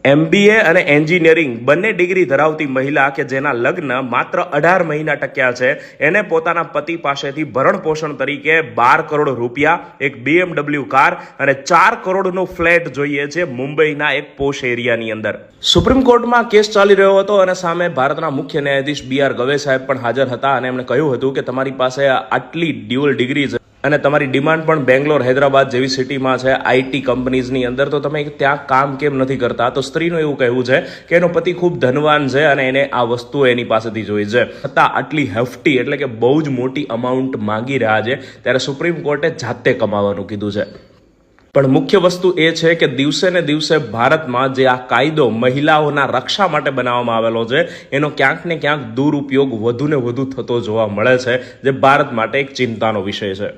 MBA અને engineering બંને degree ધરાવતી મહિલા કે જેના લગ્ન માત્ર 18 મહિના ટક્યા છે, એને પોતાના પતિ પાસેથી ભરણ પોષણ તરીકે 12 કરોડ રૂપિયા, એક BMW કાર અને 4 કરોડનો ફ્લેટ જોઈએ છે મુંબઈના એક પોશ એરિયાની અંદર. સુપ્રીમ કોર્ટમાં કેસ ચાલી રહ્યો હતો અને સામે ભારતના મુખ્ય ન્યાયાધીશ BR ગવે સાહેબ પણ હાજર હતા અને એમણે કહ્યું હતું કે તમારી પાસે આટલી ડ્યુઅલ ડિગ્રી છે અને તમારી ડિમાન્ડ પણ બેંગ્લોર, હૈદરાબાદ જેવી સિટીમાં છે, IT કંપનીઝની અંદર, તો તમે ત્યાં કામ કેમ નથી કરતા? તો સ્ત્રીનું એવું કહેવું છે કે એનો પતિ ખૂબ ધનવાન છે અને એને આ વસ્તુઓ એની પાસેથી જોઈ છે, છતાં આટલી હેફ્ટી એટલે કે બહુ જ મોટી અમાઉન્ટ માંગી રહ્યા છે, ત્યારે સુપ્રીમ કોર્ટે જાતે કમાવાનું કીધું છે. પણ મુખ્ય વસ્તુ એ છે કે દિવસે ને દિવસે ભારતમાં જે આ કાયદો મહિલાઓના રક્ષા માટે બનાવવામાં આવેલો છે એનો ક્યાંક ને ક્યાંક દુરુપયોગ વધુ ને વધુ થતો જોવા મળે છે, જે ભારત માટે એક ચિંતાનો વિષય છે.